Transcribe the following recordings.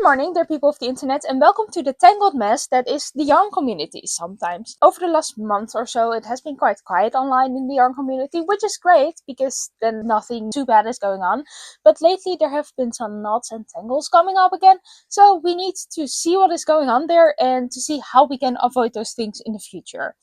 morning, dear people of the internet, and welcome to the tangled mess that is the yarn community sometimes. Over the last month or so, it has been quite quiet online in the yarn community, which is great because then nothing too bad is going on. But lately there have been some knots and tangles coming up again, so we need to see what is going on there and to see how we can avoid those things in the future.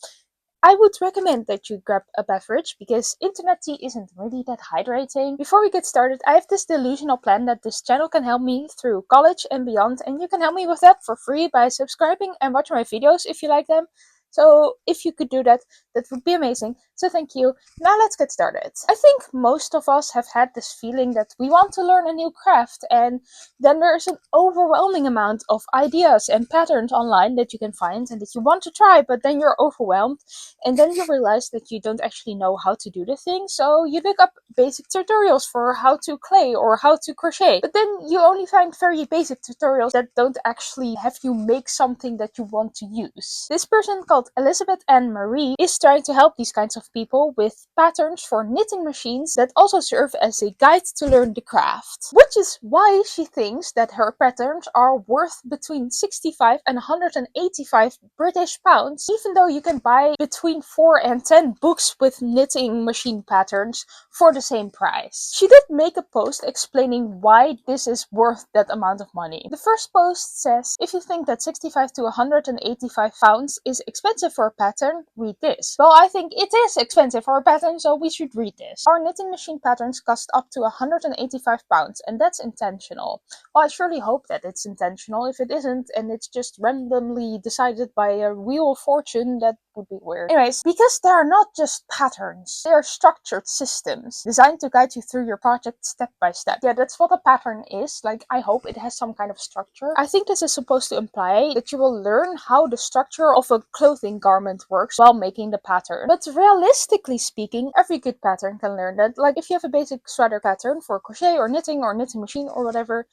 I would recommend that you grab a beverage because internet tea isn't really that hydrating. Before we get started, I have this delusional plan that this channel can help me through college and beyond, and you can help me with that for free by subscribing and watching my videos if you like them. So if you could do that, that would be amazing. So thank you. Now let's get started. I think most of us have had this feeling that we want to learn a new craft, and then there's an overwhelming amount of ideas and patterns online that you can find and that you want to try, but then you're overwhelmed. And then you realize that you don't actually know how to do the thing, so you look up basic tutorials for how to clay or how to crochet. But then you only find very basic tutorials that don't actually have you make something that you want to use. This person called Elizabeth Ann Marie is trying to help these kinds of people with patterns for knitting machines that also serve as a guide to learn the craft. Which is why she thinks that her patterns are worth between 65 and 185 British pounds, even though you can buy between 4 and 10 books with knitting machine patterns for the same price. She did make a post explaining why this is worth that amount of money. The first post says, if you think that 65 to 185 pounds is expensive for a pattern, read this. Well, I think it is expensive for a pattern, so we should read this. Our knitting machine patterns cost up to 185 pounds, and that's intentional. Well, I surely hope that it's intentional. If it isn't, and it's just randomly decided by a wheel of fortune, that would be weird. Anyways, because they are not just patterns, they are structured systems designed to guide you through your project step by step. Yeah, that's what a pattern is. Like, I hope it has some kind of structure. I think this is supposed to imply that you will learn how the structure of a clothing garment works while making the pattern. But realistically speaking, every good pattern can learn that. Like, if you have a basic sweater pattern for crochet or knitting machine or whatever,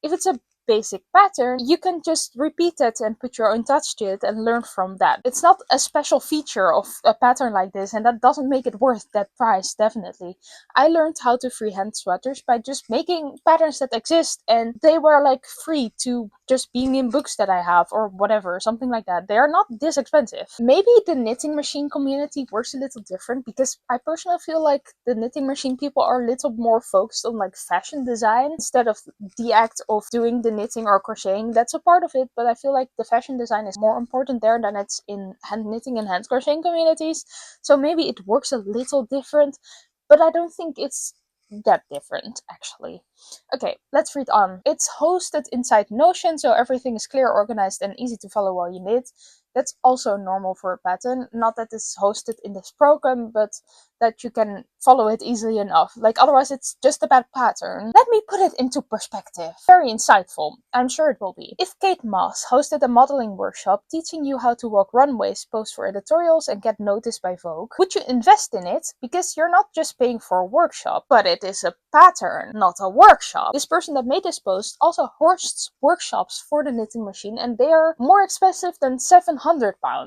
if it's a basic pattern, you can just repeat it and put your own touch to it and learn from that. It's not a special feature of a pattern like this, and that doesn't make it worth that price, definitely. I learned how to freehand sweaters by just making patterns that exist, and they were like free to just being in books that I have or whatever, something like that. They are not this expensive. Maybe the knitting machine community works a little different, because I personally feel like the knitting machine people are a little more focused on like fashion design instead of the act of doing the knitting or crocheting. That's a part of it, but I feel like the fashion design is more important there than it's in hand knitting and hand crocheting communities. So maybe it works a little different, but I don't think it's that different actually. Okay, let's read on. It's hosted inside Notion, so everything is clear, organized, and easy to follow while you knit. That's also normal for a pattern. Not that it's hosted in this program, but that you can follow it easily enough. Like, otherwise it's just a bad pattern. Let me put it into perspective. Very insightful. I'm sure it will be. If Kate Moss hosted a modeling workshop teaching you how to walk runways, pose for editorials, and get noticed by Vogue, would you invest in it? Because you're not just paying for a workshop, but it is a pattern, not a workshop. This person that made this post also hosts workshops for the knitting machine, and they are more expensive than £700.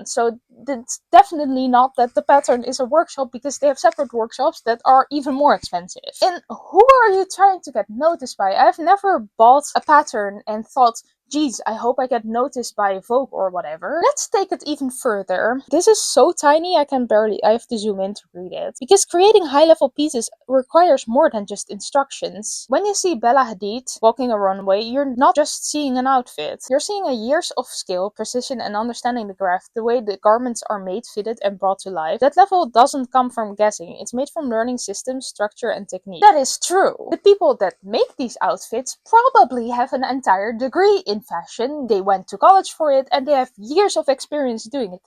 So it's definitely not that the pattern is a workshop, because they have separate workshops that are even more expensive. And who are you trying to get noticed by? I've never bought a pattern and thought, geez, I hope I get noticed by Vogue or whatever. Let's take it even further. This is so tiny, I have to zoom in to read it. Because creating high-level pieces requires more than just instructions. When you see Bella Hadid walking a runway, you're not just seeing an outfit. You're seeing years of skill, precision, and understanding the craft, the way the garments are made, fitted, and brought to life. That level doesn't come from guessing. It's made from learning systems, structure, and technique. That is true. The people that make these outfits probably have an entire degree in fashion. They went to college for it, and they have years of experience doing it.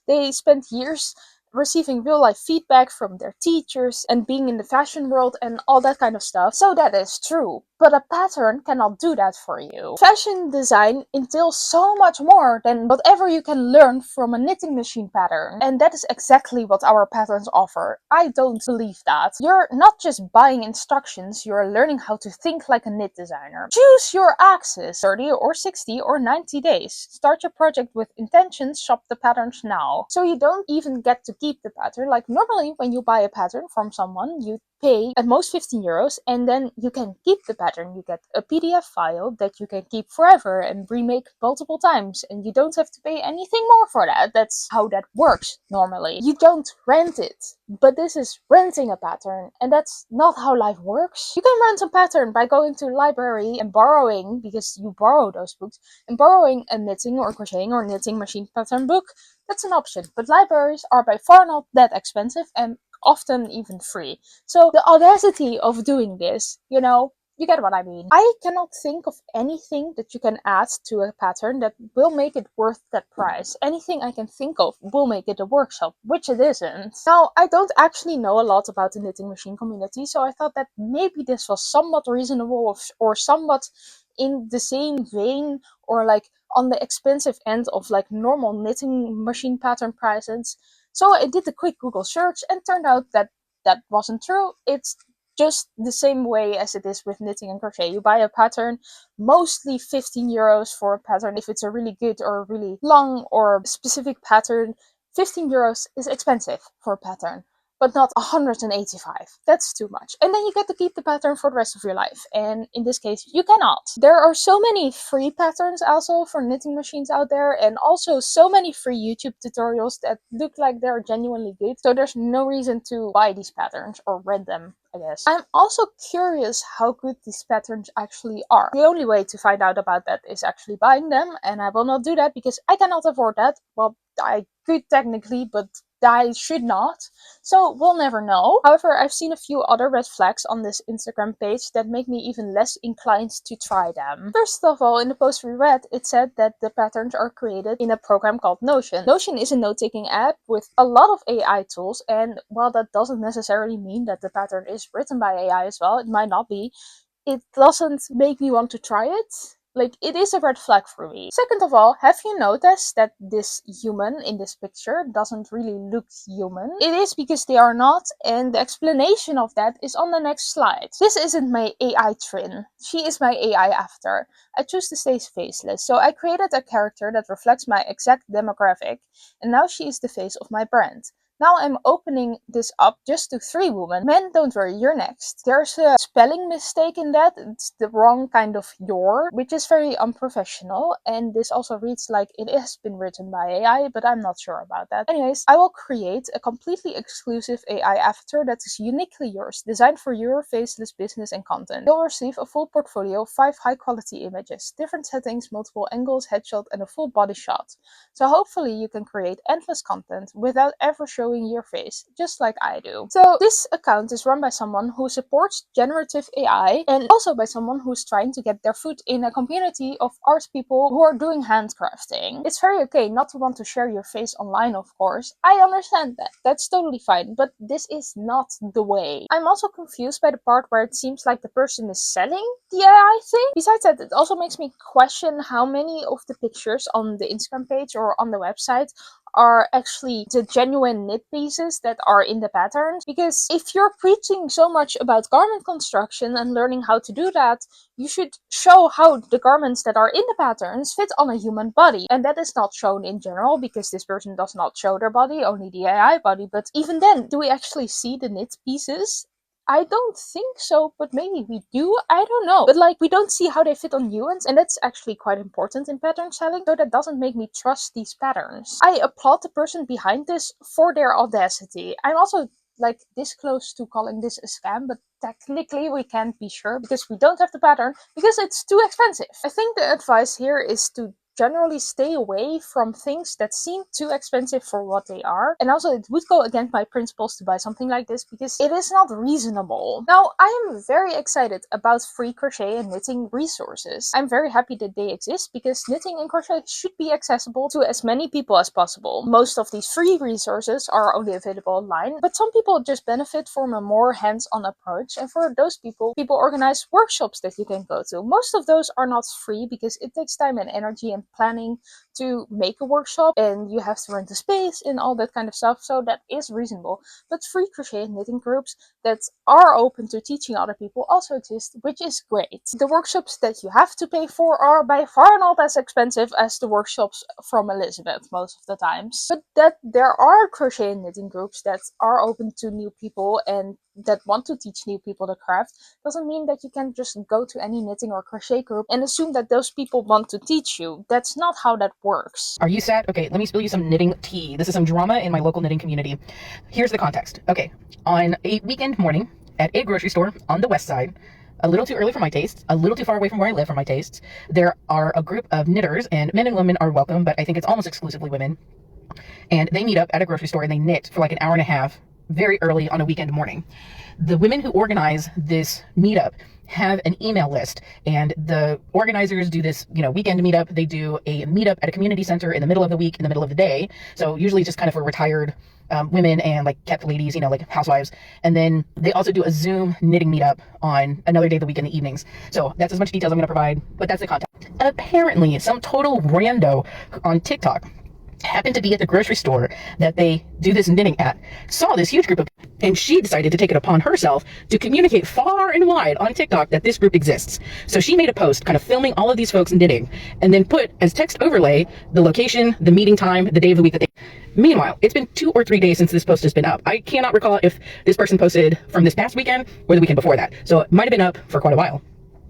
They spent years receiving real life feedback from their teachers and being in the fashion world and all that kind of stuff. So that is true. But a pattern cannot do that for you. Fashion design entails so much more than whatever you can learn from a knitting machine pattern. And that is exactly what our patterns offer. I don't believe that. You're not just buying instructions, you're learning how to think like a knit designer. Choose your axis, 30 or 60 or 90 days. Start your project with intentions, shop the patterns now. So you don't even get to keep the pattern. Like, normally when you buy a pattern from someone, you pay at most 15 euros, and then you can keep the pattern. You get a PDF file that you can keep forever and remake multiple times, and you don't have to pay anything more for that. That's how that works normally. You don't rent it, but this is renting a pattern, and that's not how life works. You can rent a pattern by going to a library and borrowing, because you borrow those books, and borrowing a knitting or crocheting or knitting machine pattern book. That's an option, but libraries are by far not that expensive and often even free. So the audacity of doing this, you get what I mean. I cannot think of anything that you can add to a pattern that will make it worth that price. Anything I can think of will make it a workshop, which it isn't. Now, I don't actually know a lot about the knitting machine community, so I thought that maybe this was somewhat reasonable or somewhat in the same vein, or like on the expensive end of like normal knitting machine pattern prices. So I did a quick Google search and turned out that that wasn't true. It's just the same way as it is with knitting and crochet. You buy a pattern, mostly 15 euros for a pattern. If it's a really good or really long or specific pattern, 15 euros is expensive for a pattern, but not 185. That's too much. And then you get to keep the pattern for the rest of your life. And in this case, you cannot. There are so many free patterns also for knitting machines out there, and also so many free YouTube tutorials that look like they're genuinely good. So there's no reason to buy these patterns or rent them, I guess. I'm also curious how good these patterns actually are. The only way to find out about that is actually buying them, and I will not do that because I cannot afford that. Well, I could technically, but I should not. So we'll never know. However, I've seen a few other red flags on this Instagram page that make me even less inclined to try them. First of all, in the post we read, it said that the patterns are created in a program called Notion. Notion is a note-taking app with a lot of AI tools, and while that doesn't necessarily mean that the pattern is written by AI as well, it might not be, it doesn't make me want to try it. Like, it is a red flag for me. Second of all, have you noticed that this human in this picture doesn't really look human? It is because they are not, and the explanation of that is on the next slide. This isn't my AI twin. She is my AI avatar. I choose to stay faceless, so I created a character that reflects my exact demographic, and now she is the face of my brand. Now I'm opening this up just to 3 women. Men, don't worry, you're next. There's a spelling mistake in that. It's the wrong kind of your, which is very unprofessional. And this also reads like it has been written by AI, but I'm not sure about that. Anyways, I will create a completely exclusive AI avatar that is uniquely yours, designed for your faceless business and content. You'll receive a full portfolio of 5 high quality images, different settings, multiple angles, headshot, and a full body shot. So hopefully you can create endless content without ever showing your face, just like I do. So this account is run by someone who supports generative AI, and also by someone who's trying to get their foot in a community of art people who are doing handcrafting. It's very okay not to want to share your face online, of course. I understand that. That's totally fine, but this is not the way. I'm also confused by the part where it seems like the person is selling the AI thing. Besides that, it also makes me question how many of the pictures on the Instagram page or on the website are actually the genuine knit pieces that are in the patterns. Because if you're preaching so much about garment construction and learning how to do that, you should show how the garments that are in the patterns fit on a human body. And that is not shown in general because this person does not show their body, only the AI body. But even then, do we actually see the knit pieces? I don't think so, but maybe we do. I don't know. But like, we don't see how they fit on humans, and that's actually quite important in pattern selling, so that doesn't make me trust these patterns. I applaud the person behind this for their audacity. I'm also like this close to calling this a scam, but technically we can't be sure because we don't have the pattern because it's too expensive. I think the advice here is to generally stay away from things that seem too expensive for what they are. And also, it would go against my principles to buy something like this because it is not reasonable. Now, I am very excited about free crochet and knitting resources. I'm very happy that they exist because knitting and crochet should be accessible to as many people as possible. Most of these free resources are only available online, but some people just benefit from a more hands-on approach, and for those people organize workshops that you can go to. Most of those are not free because it takes time and energy and planning to make a workshop, and you have to rent a space and all that kind of stuff, so that is reasonable. But free crochet and knitting groups that are open to teaching other people also exist, which is great. The workshops that you have to pay for are by far not as expensive as the workshops from Elizabeth most of the times. But that there are crochet and knitting groups that are open to new people and that want to teach new people the craft doesn't mean that you can just go to any knitting or crochet group and assume that those people want to teach you. That's not how that works. Are you sad? Okay, let me spill you some knitting tea. This is some drama in my local knitting community. Here's the context. Okay, on a weekend morning at a grocery store on the west side, a little too early for my tastes, a little too far away from where I live for my tastes, there are a group of knitters, and men and women are welcome, but I think it's almost exclusively women. And they meet up at a grocery store and they knit for like an hour and a half very early on a weekend morning. The women who organize this meetup have an email list, and the organizers do this, weekend meetup. They do a meetup at a community center in the middle of the week, in the middle of the day. So usually just kind of for retired women and like kept ladies, like housewives. And then they also do a Zoom knitting meetup on another day of the week in the evenings. So that's as much details I'm going to provide, but that's the content. Apparently, some total rando on TikTok happened to be at the grocery store that they do this knitting at, saw this huge group of, and she decided to take it upon herself to communicate far and wide on TikTok that this group exists. So she made a post kind of filming all of these folks knitting, and then put as text overlay the location, the meeting time, the day of the week that they. Meanwhile, it's been 2 or 3 days since this post has been up. I cannot recall if this person posted from this past weekend or the weekend before that. So it might have been up for quite a while.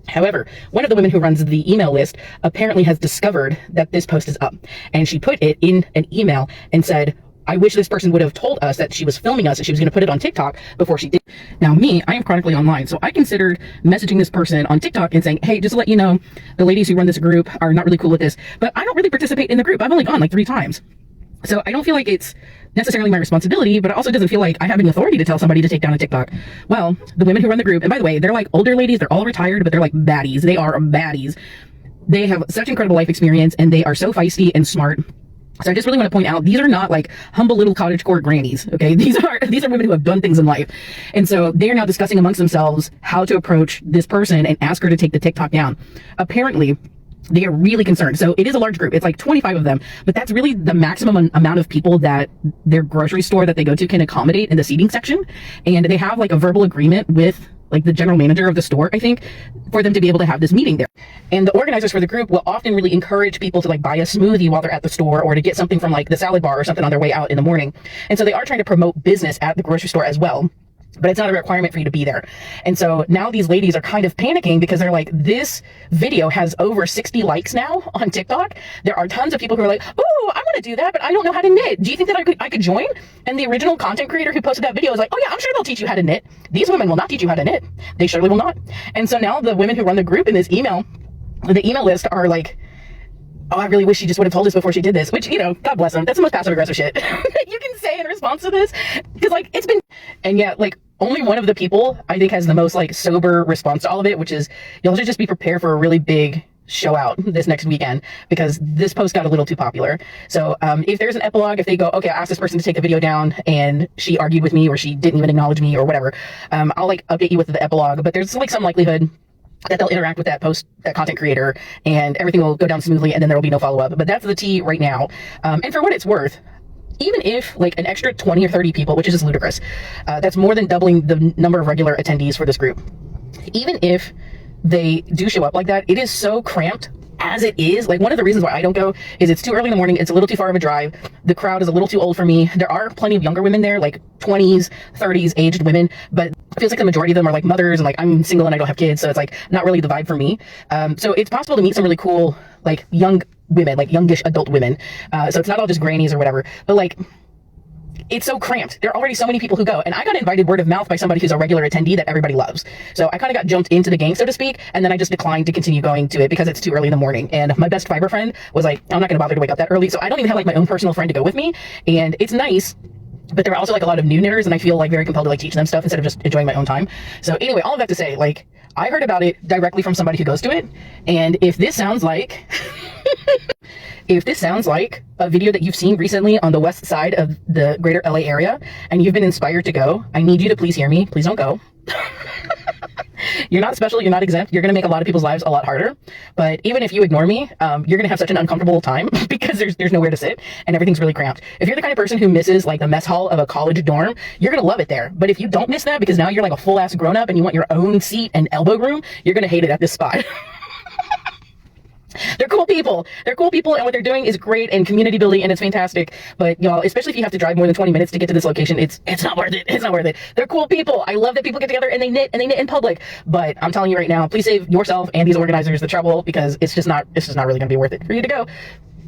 However, one of the women who runs the email list apparently has discovered that this post is up, and she put it in an email and said, I wish this person would have told us that she was filming us and she was going to put it on TikTok before she did. Now me, I am chronically online, so I considered messaging this person on TikTok and saying, hey, just to let you know, the ladies who run this group are not really cool with this, but I don't really participate in the group. I've only gone like 3 times. So I don't feel like it's necessarily my responsibility, but it also doesn't feel like I have any authority to tell somebody to take down a TikTok. Well, the women who run the group, and by the way, they're like older ladies, they're all retired, but they're like baddies. They are baddies. They have such incredible life experience, and they are so feisty and smart. So I just really want to point out, these are not like humble little cottagecore grannies, okay? These are women who have done things in life. And so they are now discussing amongst themselves how to approach this person and ask her to take the TikTok down. Apparently, they are really concerned. So it is a large group. It's like 25 of them, but that's really the maximum amount of people that their grocery store that they go to can accommodate in the seating section. And they have like a verbal agreement with like the general manager of the store, I think, for them to be able to have this meeting there. And the organizers for the group will often really encourage people to like buy a smoothie while they're at the store, or to get something from like the salad bar or something on their way out in the morning. And so they are trying to promote business at the grocery store as well. But it's not a requirement for you to be there. And so now these ladies are kind of panicking because they're like, this video has over 60 likes now on TikTok. There are tons of people who are like, oh, I want to do that, but I don't know how to knit. Do you think that I could join? And the original content creator who posted that video is like, oh yeah, I'm sure they'll teach you how to knit. These women will not teach you how to knit. They surely will not. And so now the women who run the group in this email, the email list, are like, oh, I really wish she just would have told us before she did this, which, God bless them. That's the most passive aggressive shit that you can say in response to this. Because like, it's been, and yet like only one of the people I think has the most like sober response to all of it, which is, y'all should just be prepared for a really big show out this next weekend, because this post got a little too popular. So if there's an epilogue, if they go, okay, I asked this person to take the video down and she argued with me, or she didn't even acknowledge me or whatever, I'll like update you with the epilogue. But there's like some likelihood that they'll interact with that post, that content creator, and everything will go down smoothly, and then there will be no follow-up. But that's the tea right now. And for what it's worth, even if like an extra 20 or 30 people, which is just ludicrous, that's more than doubling the number of regular attendees for this group. Even if they do show up like that, it is so cramped as it is. Like, one of the reasons why I don't go is it's too early in the morning. It's a little too far of a drive. The crowd is a little too old for me. There are plenty of younger women there, like 20s, 30s aged women, but it feels like the majority of them are like mothers, and like I'm single and I don't have kids. So it's like not really the vibe for me. So it's possible to meet some really cool, like young women, like youngish adult women. So it's not all just grannies or whatever, but like, it's so cramped. There are already so many people who go, and I got invited word of mouth by somebody who's a regular attendee that everybody loves. So I kind of got jumped into the game, so to speak, and then I just declined to continue going to it because it's too early in the morning. And my best fiber friend was like, I'm not going to bother to wake up that early. So I don't even have like my own personal friend to go with me. And it's nice, but there are also like a lot of new knitters, and I feel like very compelled to like teach them stuff instead of just enjoying my own time. So anyway, all of that to say, like, I heard about it directly from somebody who goes to it. And if this sounds like if this sounds like a video that you've seen recently on the west side of the greater LA area and you've been inspired to go, I need you to please hear me. Please don't go. You're not special. You're not exempt. You're going to make a lot of people's lives a lot harder. But even if you ignore me, you're going to have such an uncomfortable time because there's nowhere to sit and everything's really cramped. If you're the kind of person who misses like the mess hall of a college dorm, you're going to love it there. But if you don't miss that because now you're like a full ass grown up and you want your own seat and elbow room, you're going to hate it at this spot. They're cool people. They're cool people, and what they're doing is great and community building, and it's fantastic. But y'all, especially if you have to drive more than 20 minutes to get to this location, it's not worth it. It's not worth it. They're cool people. I love that people get together and they knit in public. But I'm telling you right now, please save yourself and these organizers the trouble, because it's just not really going to be worth it for you to go.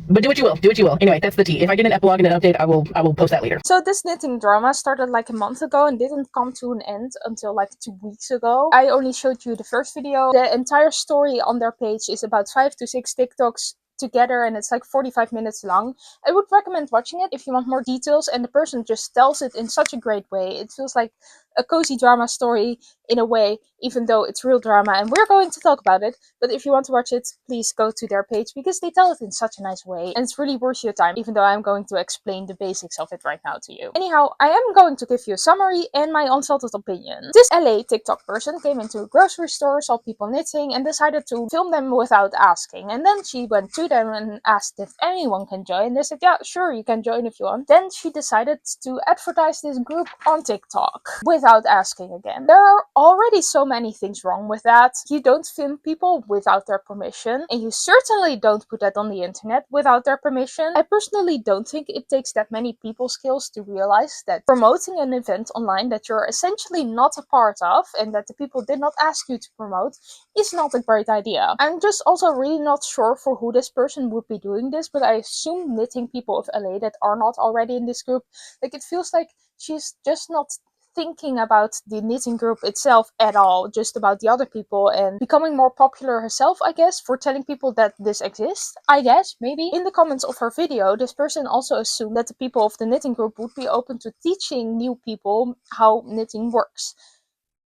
But do what you will. Do what you will. Anyway, that's the tea. If I get an epilogue and an update, I will post that later. So this knitting drama started like a month ago and didn't come to an end until like 2 weeks ago. I only showed you the first video. The entire story on their page is about 5 to 6 TikToks together, and it's like 45 minutes long. I would recommend watching it if you want more details, and the person just tells it in such a great way. It feels like a cozy drama story in a way, even though it's real drama, and we're going to talk about it. But if you want to watch it, please go to their page, because they tell it in such a nice way, and it's really worth your time, even though I'm going to explain the basics of it right now to you. Anyhow, I am going to give you a summary and my unfiltered opinion. This LA TikTok person came into a grocery store, saw people knitting, and decided to film them without asking. And then she went to them and asked if anyone can join. They said, yeah, sure, you can join if you want. Then she decided to advertise this group on TikTok without asking again. There are already so many things wrong with that. You don't film people without their permission, and you certainly don't put that on the internet without their permission. I personally don't think it takes that many people skills to realize that promoting an event online that you're essentially not a part of and that the people did not ask you to promote is not a great idea. I'm just also really not sure for who this person would be doing this, but I assume knitting people of LA that are not already in this group. Like, it feels like she's just not thinking about the knitting group itself at all, just about the other people, and becoming more popular herself, I guess, for telling people that this exists. I guess, maybe. In the comments of her video, this person also assumed that the people of the knitting group would be open to teaching new people how knitting works,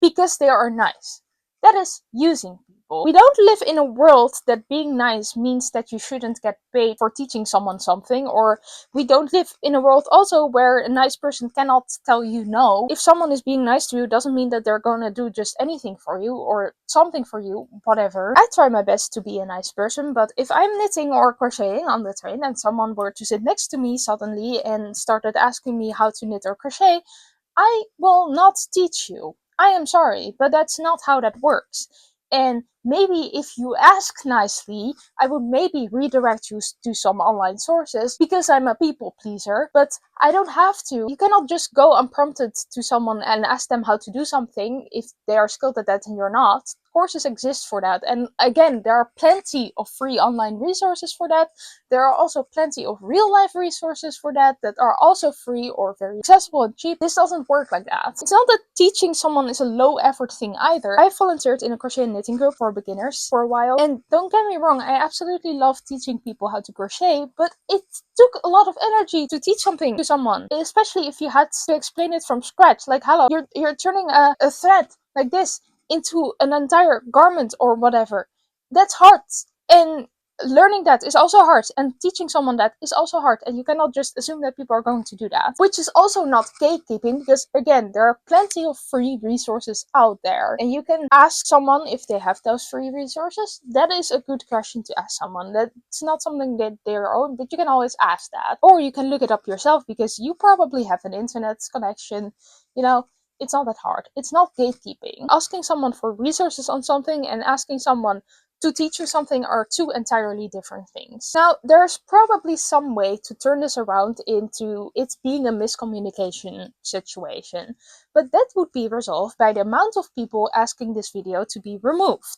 because they are nice. That is using people. We don't live in a world that being nice means that you shouldn't get paid for teaching someone something, or we don't live in a world also where a nice person cannot tell you no. If someone is being nice to you, doesn't mean that they're gonna do just anything for you or something for you, whatever. I try my best to be a nice person, but if I'm knitting or crocheting on the train and someone were to sit next to me suddenly and started asking me how to knit or crochet, I will not teach you. I am sorry, but that's not how that works. And maybe if you ask nicely, I would maybe redirect you to some online sources, because I'm a people pleaser, but I don't have to. You cannot just go unprompted to someone and ask them how to do something if they are skilled at that and you're not. Courses exist for that. And again, there are plenty of free online resources for that. There are also plenty of real life resources for that are also free or very accessible and cheap. This doesn't work like that. It's not that teaching someone is a low effort thing either. I volunteered in a crochet and knitting group for beginners for a while, and don't get me wrong, I absolutely love teaching people how to crochet, but it took a lot of energy to teach something to someone, especially if you had to explain it from scratch. Like, hello, you're turning a thread like this into an entire garment or whatever. That's hard. And learning that is also hard, and teaching someone that is also hard, and you cannot just assume that people are going to do that. Which is also not gatekeeping, because again, there are plenty of free resources out there, and you can ask someone if they have those free resources. That is a good question to ask someone. That's not something that they're own, but you can always ask that. Or you can look it up yourself, because you probably have an internet connection. You know, it's not that hard. It's not gatekeeping. Asking someone for resources on something and asking someone to teach you something are two entirely different things. Now, there's probably some way to turn this around into it being a miscommunication situation, but that would be resolved by the amount of people asking this video to be removed,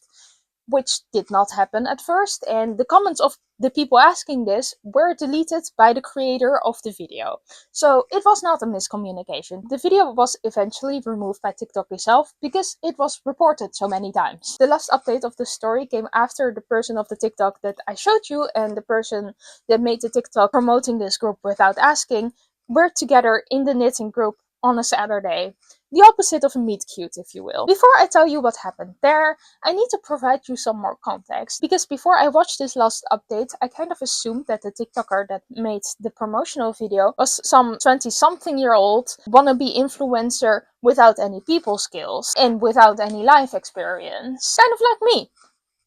which did not happen at first, and the comments of the people asking this were deleted by the creator of the video. So it was not a miscommunication. The video was eventually removed by TikTok itself because it was reported so many times. The last update of the story came after the person of the TikTok that I showed you and the person that made the TikTok promoting this group without asking were together in the knitting group on a Saturday. The opposite of a meet cute, if you will. Before I tell you what happened there, I need to provide you some more context, because before I watched this last update, I kind of assumed that the TikToker that made the promotional video was some 20-something-year-old wannabe influencer without any people skills and without any life experience. Kind of like me.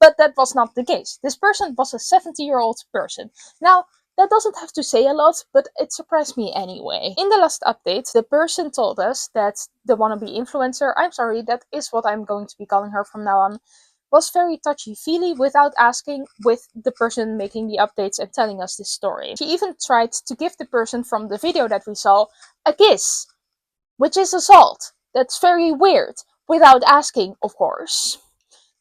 But that was not the case. This person was a 70-year-old person. Now, that doesn't have to say a lot, but it surprised me anyway. In the last update, the person told us that the wannabe influencer, I'm sorry, that is what I'm going to be calling her from now on, was very touchy-feely without asking with the person making the updates and telling us this story. She even tried to give the person from the video that we saw a kiss, which is assault. That's very weird, without asking, of course.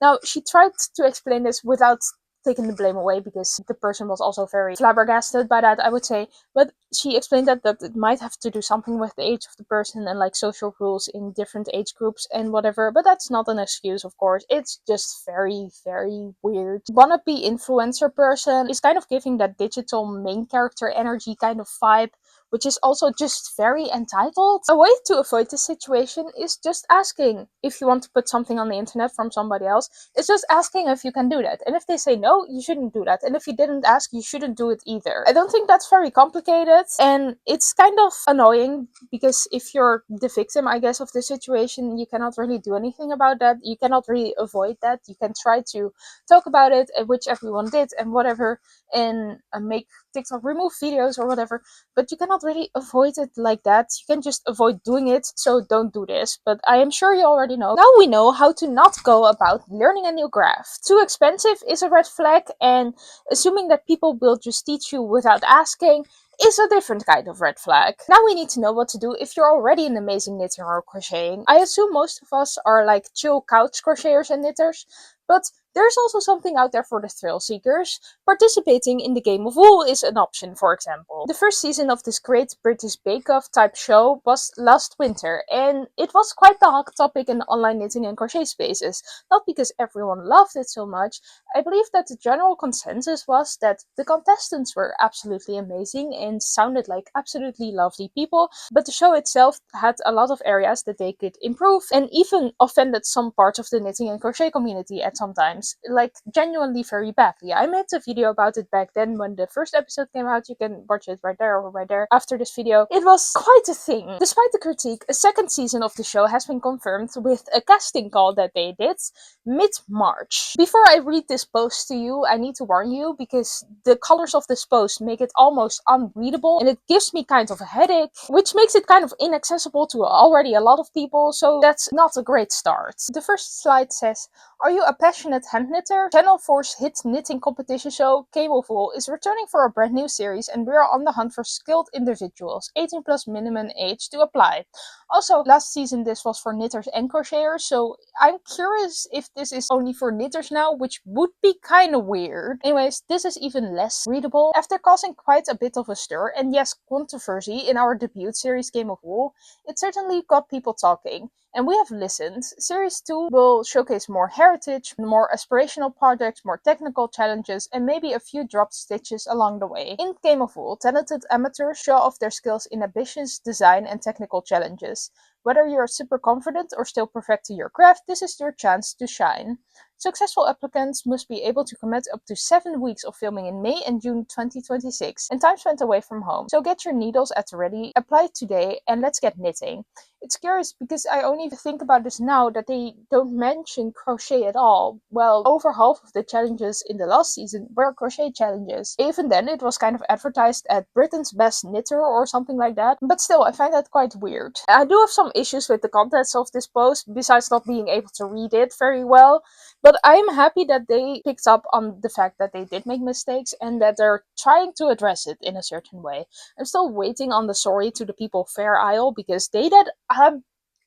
Now, she tried to explain this without taking the blame away, because the person was also very flabbergasted by that, I would say. But she explained that it might have to do something with the age of the person and like social rules in different age groups and whatever. But that's not an excuse, of course. It's just very, very weird. Wannabe influencer person is kind of giving that digital main character energy kind of vibe, which is also just very entitled. A way to avoid this situation is just asking. If you want to put something on the internet from somebody else, it's just asking if you can do that. And if they say no, you shouldn't do that. And if you didn't ask, you shouldn't do it either. I don't think that's very complicated, and it's kind of annoying because if you're the victim, I guess, of the situation, you cannot really do anything about that. You cannot really avoid that. You can try to talk about it, which everyone did and whatever, and make TikTok remove videos or whatever, but you cannot really avoid it like that. You can just avoid doing it, so don't do this. But I am sure you already know. Now we know how to not go about learning a new craft. Too expensive is a red flag, and assuming that people will just teach you without asking is a different kind of red flag. Now we need to know what to do if you're already an amazing knitter or crocheting. I assume most of us are like chill couch crocheters and knitters, but there's also something out there for the thrill seekers. Participating in the Game of Wool is an option, for example. The first season of this Great British Bake Off type show was last winter, and it was quite the hot topic in online knitting and crochet spaces. Not because everyone loved it so much. I believe that the general consensus was that the contestants were absolutely amazing and sounded like absolutely lovely people, but the show itself had a lot of areas that they could improve, and even offended some parts of the knitting and crochet community at some times, like genuinely very badly. I made a video about it back then when the first episode came out. You can watch it right there or right there after this video. It was quite a thing. Despite the critique, a second season of the show has been confirmed with a casting call that they did mid-March. Before I read this post to you, I need to warn you because the colors of this post make it almost unreadable and it gives me kind of a headache, which makes it kind of inaccessible to already a lot of people, so that's not a great start. The first slide says, "Are you a passionate hand knitter? Channel 4's hit knitting competition show, Game of Wool, is returning for a brand new series, and we're on the hunt for skilled individuals, 18 plus minimum age to apply." Also, last season this was for knitters and crocheters, so I'm curious if this is only for knitters now, which would be kinda weird. Anyways, this is even less readable. After causing quite a bit of a stir, and yes, controversy in our debut series Game of Wool, it certainly got people talking. And we have listened. Series 2 will showcase more heritage, more aspirational projects, more technical challenges, and maybe a few dropped stitches along the way. In Game of Wool, talented amateurs show off their skills in ambitious design and technical challenges. Whether you're super confident or still perfecting your craft, this is your chance to shine. Successful applicants must be able to commit up to 7 weeks of filming in May and June 2026, and time spent away from home. So get your needles at the ready, apply today, and let's get knitting. It's curious because I only think about this now that they don't mention crochet at all. Well, over half of the challenges in the last season were crochet challenges. Even then, it was kind of advertised at Britain's Best Knitter or something like that. But still, I find that quite weird. I do have some issues with the contents of this post, besides not being able to read it very well. But I'm happy that they picked up on the fact that they did make mistakes and that they're trying to address it in a certain way. I'm still waiting on the sorry to the people of Fair Isle, because they did a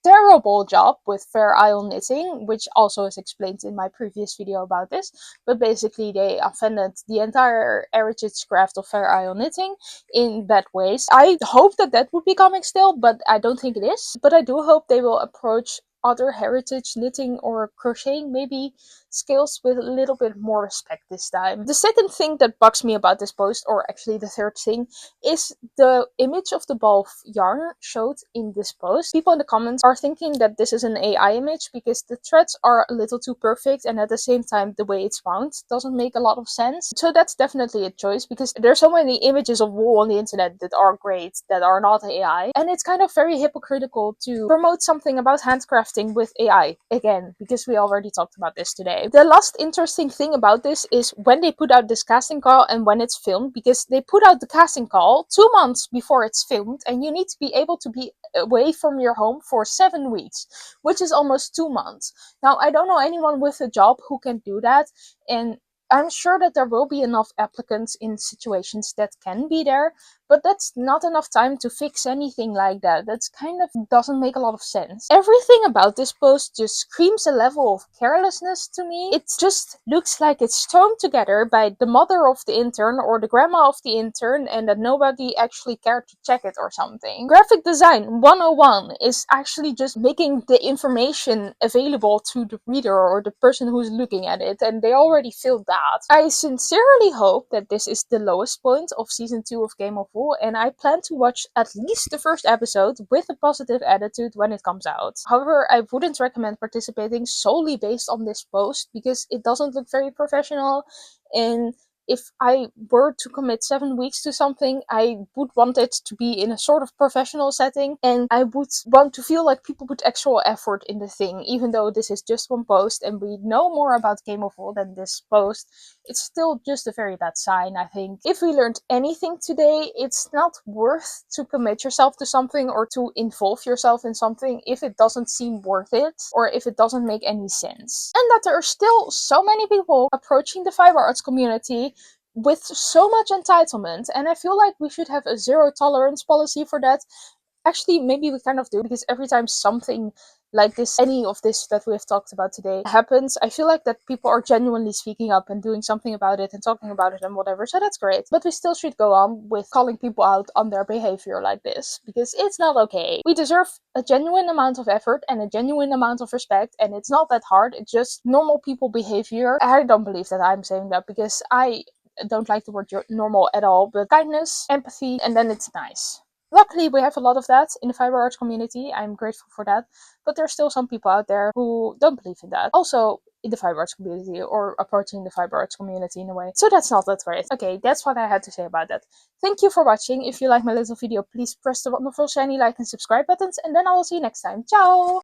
terrible job with Fair Isle knitting, which also is explained in my previous video about this. But basically they offended the entire heritage craft of Fair Isle knitting in bad ways. I hope that that would be coming still, but I don't think it is. But I do hope they will approach other heritage knitting or crocheting maybe skills with a little bit more respect this time. The second thing that bugs me about this post, or actually the third thing, is the image of the ball of yarn showed in this post. People in the comments are thinking that this is an AI image because the threads are a little too perfect, and at the same time the way it's wound doesn't make a lot of sense. So that's definitely a choice, because there's so many images of wool on the internet that are great, that are not AI, and it's kind of very hypocritical to promote something about handcrafting with AI again, because we already talked about this today. life. The last interesting thing about this is when they put out this casting call and when it's filmed, because they put out the casting call 2 months before it's filmed, and you need to be able to be away from your home for 7 weeks, which is almost 2 months. Now, I don't know anyone with a job who can do that, and I'm sure that there will be enough applicants in situations that can be there, but that's not enough time to fix anything like that. That's kind of doesn't make a lot of sense. Everything about this post just screams a level of carelessness to me. It just looks like it's thrown together by the mother of the intern or the grandma of the intern, and that nobody actually cared to check it or something. Graphic design 101 is actually just making the information available to the reader or the person who's looking at it, and they already filled that. I sincerely hope that this is the lowest point of season 2 of Game of Wool, and I plan to watch at least the first episode with a positive attitude when it comes out. However, I wouldn't recommend participating solely based on this post because it doesn't look very professional, and if I were to commit 7 weeks to something, I would want it to be in a sort of professional setting, and I would want to feel like people put actual effort in the thing. Even though this is just one post and we know more about Game of Wool than this post, it's still just a very bad sign, I think. If we learned anything today, it's not worth to commit yourself to something or to involve yourself in something if it doesn't seem worth it or if it doesn't make any sense. And that there are still so many people approaching the fiber arts community with so much entitlement, and I feel like we should have a zero tolerance policy for that. Actually, maybe we kind of do, because every time something like this, any of this that we have talked about today happens, I feel like that people are genuinely speaking up and doing something about it and talking about it and whatever, so that's great. But we still should go on with calling people out on their behavior like this, because it's not okay. We deserve a genuine amount of effort and a genuine amount of respect, and it's not that hard, it's just normal people behavior. I don't believe that I'm saying that, because I don't like the word normal at all, but kindness, empathy, and then it's nice. Luckily, we have a lot of that in the fiber arts community. I'm grateful for that. But there's still some people out there who don't believe in that. Also in the fiber arts community, or approaching the fiber arts community in a way. So that's not that great. Okay, that's what I had to say about that. Thank you for watching. If you like my little video, please press the wonderful shiny like and subscribe buttons. And then I will see you next time. Ciao!